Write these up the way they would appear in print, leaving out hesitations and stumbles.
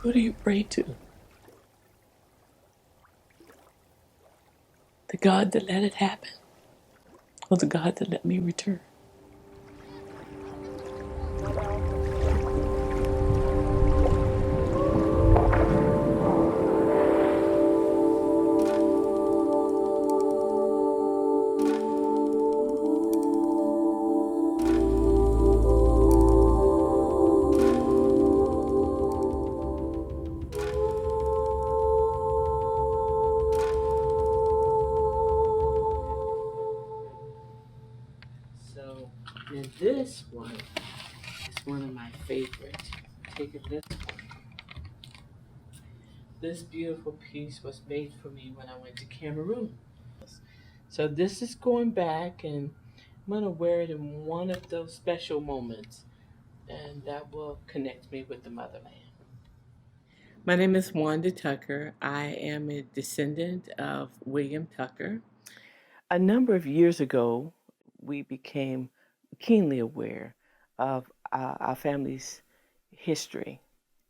Who do you pray to? The God that let it happen, or the God that let me return? So, now this one is one of my favorites. Take a look. This beautiful piece was made for me when I went to Cameroon. So this is going back, and I'm gonna wear it in one of those special moments, and that will connect me with the motherland. My name is Wanda Tucker. I am a descendant of William Tucker. A number of years ago, we became keenly aware of our family's history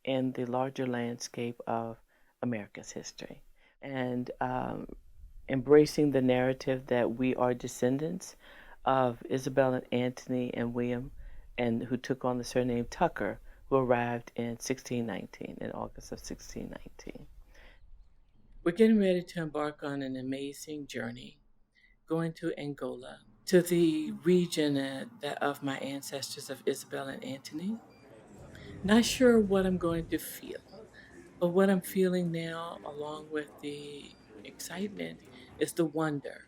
in the larger landscape of America's history. And embracing the narrative that we are descendants of Isabel and Anthony and William, and who took on the surname Tucker, who arrived in 1619, in August of 1619. We're getting ready to embark on an amazing journey, going to Angola, to the region of my ancestors of Isabel and Anthony. Not sure what I'm going to feel, but what I'm feeling now, along with the excitement, is the wonder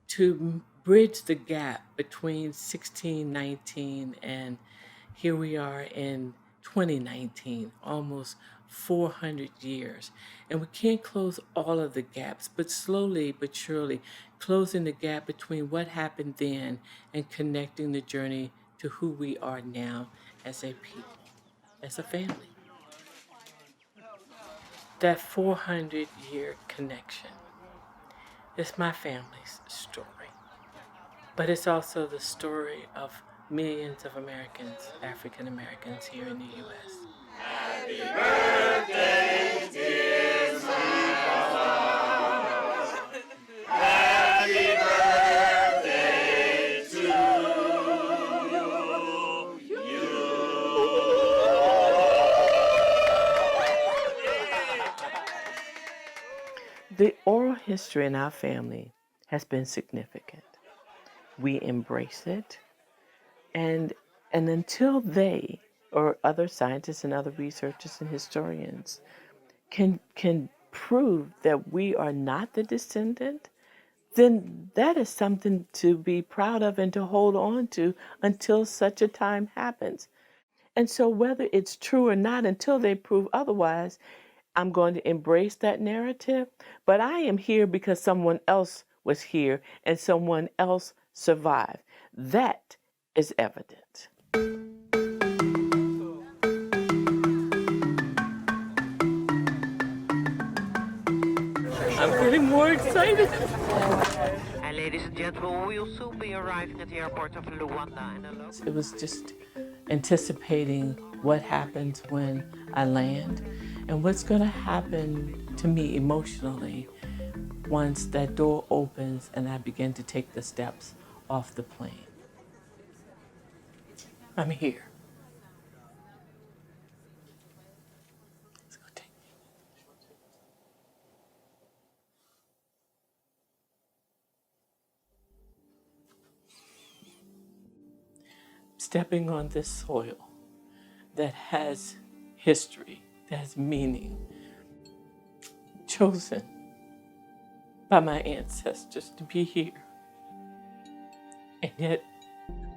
to bridge the gap between 1619 and here we are in 2019, almost 400 years. And we can't close all of the gaps, but slowly but surely closing the gap between what happened then and connecting the journey to who we are now as a people, as a family. That 400-year connection is my family's story. But it's also the story of millions of Americans, African Americans here in the U.S. Happy birthday, dear Mama. Happy birthday to you. The oral history in our family has been significant. We embrace it, and until they or other scientists and other researchers and historians can prove that we are not the descendant, then that is something to be proud of and to hold on to until such a time happens. And so whether it's true or not, until they prove otherwise, I'm going to embrace that narrative. But I am here because someone else was here and someone else survived. That is evident. I'm getting more excited. And ladies and gentlemen, we will soon be arriving at the airport of Luanda. It was just anticipating what happens when I land and what's going to happen to me emotionally once that door opens and I begin to take the steps off the plane. I'm here. It's going to take me. Stepping on this soil that has history, that has meaning, chosen by my ancestors to be here. And yet,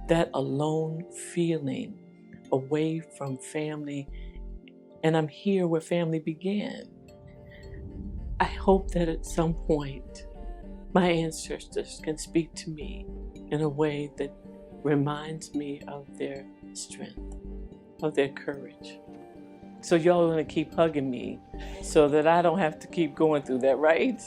that alone feeling away from family, and I'm here where family began. I hope that at some point, my ancestors can speak to me in a way that reminds me of their strength, of their courage. So y'all are gonna keep hugging me so that I don't have to keep going through that, right?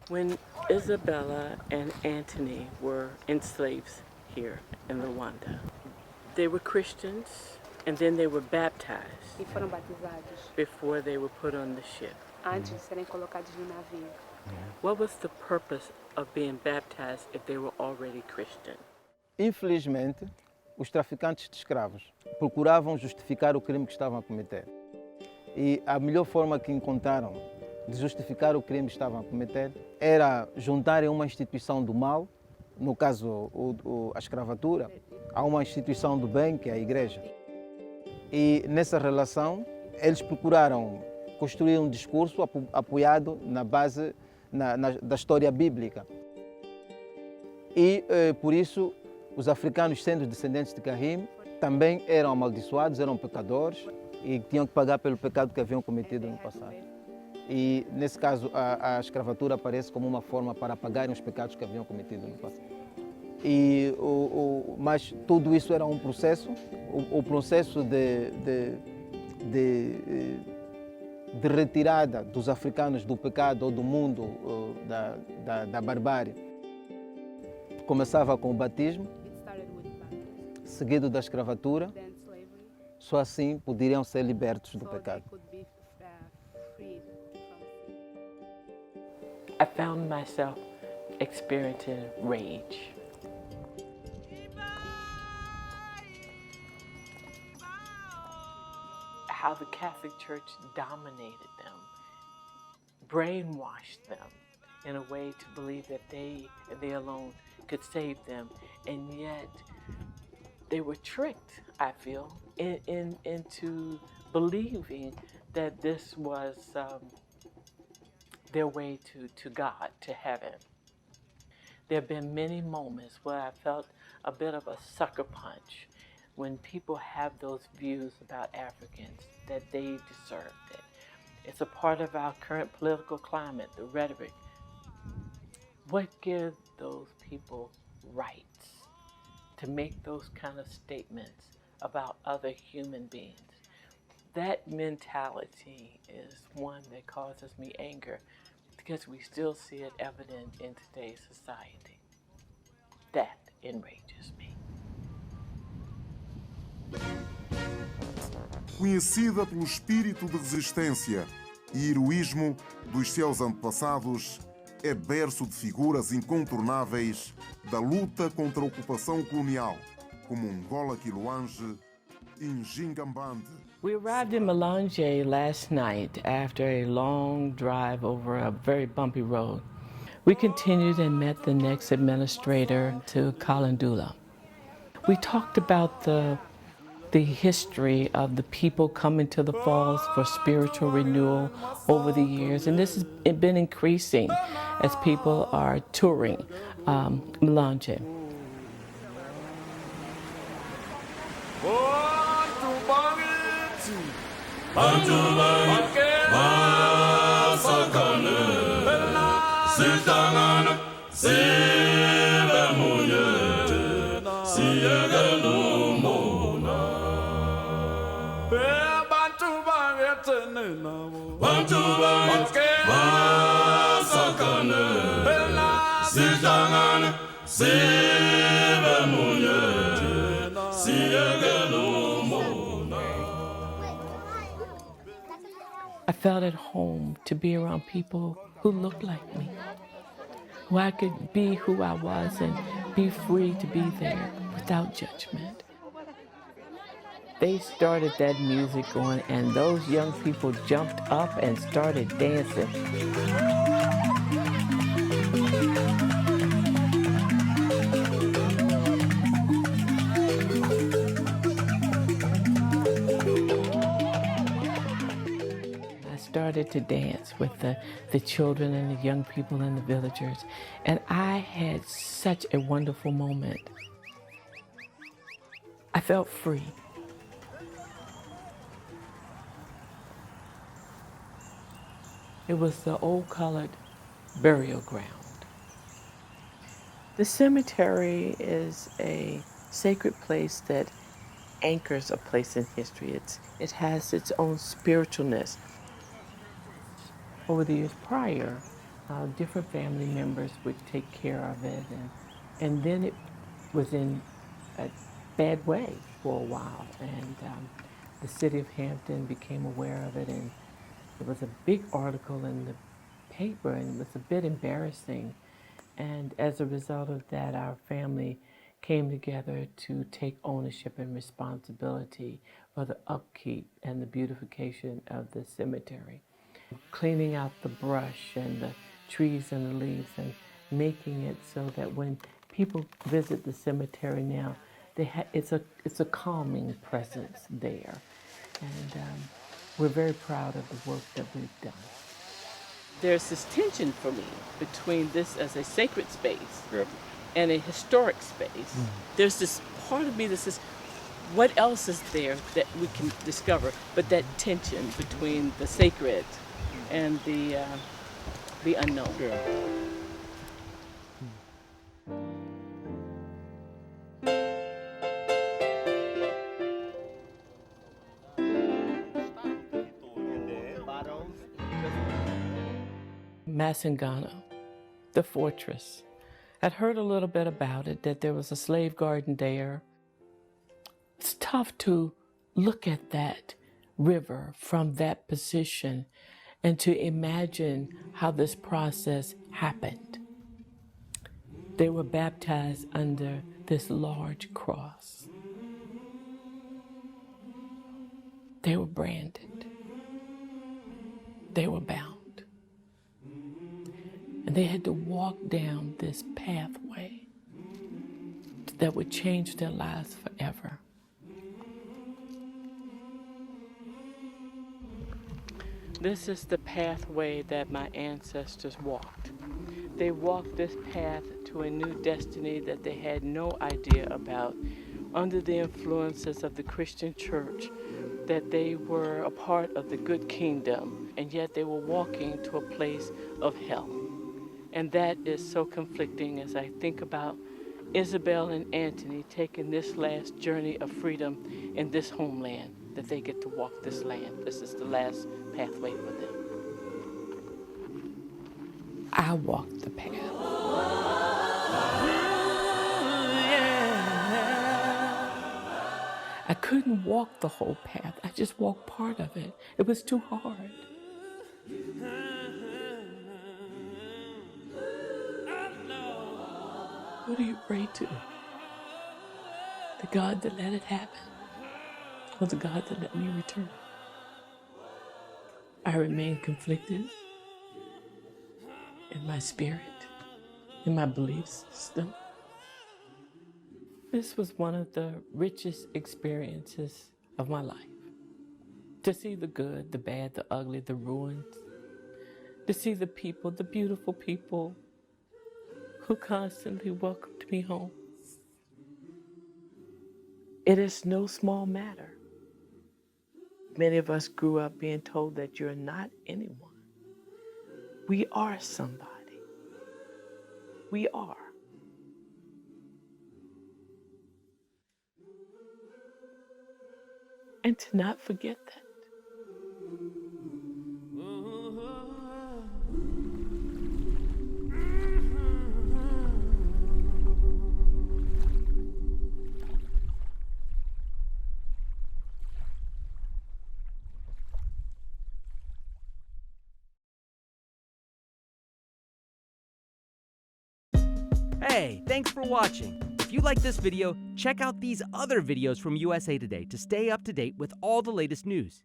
When Isabella and Antony were enslaved here in Rwanda, they were Christians and then they were baptized E foram batizados before they were put on the ship. antes de serem colocados no navio. What was the purpose of being baptized if they were already Christian? Infelizmente, os traficantes de escravos procuravam justificar o crime que estavam a cometer. E a melhor forma que encontraram de justificar o crime que estavam a cometer era juntarem uma instituição do mal, no caso a escravatura, a uma instituição do bem, que é a igreja. E nessa relação, eles procuraram construir um discurso apoiado na base da história bíblica. E por isso, os africanos, sendo descendentes de Kahim, também eram amaldiçoados, eram pecadores e tinham que pagar pelo pecado que haviam cometido no passado. E nesse caso, a escravatura aparece como uma forma para pagarem os pecados que haviam cometido no passado. Mas tudo isso era um processo, o processo de retirada dos africanos do pecado ou do mundo da barbárie. Começava com o batismo, seguido da escravatura, só assim poderiam ser libertos do pecado. I found myself experiencing rage. How the Catholic Church dominated them, brainwashed them in a way to believe that they alone could save them, and yet they were tricked, I feel, into believing that this was their way to God, to heaven. There have been many moments where I felt a bit of a sucker punch when people have those views about Africans, that they deserved it. It's a part of our current political climate, the rhetoric. What gives those people rights to make those kind of statements about other human beings? That mentality is one that causes me anger because we still see it evident in today's society. That enrages me. Conhecida pelo espírito de resistência e heroísmo dos seus antepassados, é berço de figuras incontornáveis da luta contra a ocupação colonial, como Angola Quiloange e Ngingambande. We arrived in Malanje last night after a long drive over a very bumpy road. We continued and met the next administrator to Kalindula. We talked about the history of the people coming to the falls for spiritual renewal over the years, and this has been increasing as people are touring Malanje. I felt at home to be around people who looked like me, who I could be who I was and be free to be there without judgment. They started that music going, and those young people jumped up and started dancing. I started to dance with the children and the young people and the villagers, and I had such a wonderful moment. I felt free. It was the old colored burial ground. The cemetery is a sacred place that anchors a place in history. It has its own spiritualness. Over the years prior, Different family members would take care of it, and then it was in a bad way for a while, and the city of Hampton became aware of it, and it was a big article in the paper, and it was a bit embarrassing. And as a result of that, our family came together to take ownership and responsibility for the upkeep and the beautification of the cemetery, cleaning out the brush and the trees and the leaves, and making it so that when people visit the cemetery now, it's a calming presence there, and we're very proud of the work that we've done. There's this tension for me between this as a sacred space and a historic space. There's this part of me that says, what else is there that we can discover? But that tension between the sacred and the unknown. Masangana, the fortress. I'd heard a little bit about it, that there was a slave garden there. It's tough to look at that river from that position and to imagine how this process happened. They were baptized under this large cross. They were branded. They were bound. And they had to walk down this pathway that would change their lives forever. This is the pathway that my ancestors walked. They walked this path to a new destiny that they had no idea about, under the influences of the Christian church, that they were a part of the good kingdom, and yet they were walking to a place of hell. And that is so conflicting as I think about Isabel and Anthony taking this last journey of freedom in this homeland, that they get to walk this land. This is the last pathway for them. I walked the path. I couldn't walk the whole path. I just walked part of it. It was too hard. Who do you pray to? The God that let it happen, or the God that let me return? I remain conflicted in my spirit, in my belief system. This was one of the richest experiences of my life. To see the good, the bad, the ugly, the ruins. To see the people, the beautiful people who constantly welcomed me home. It is no small matter. Many of us grew up being told that you're not anyone. We are somebody. We are. And to not forget that. Hey, thanks for watching. If you like this video, check out these other videos from USA Today to stay up to date with all the latest news.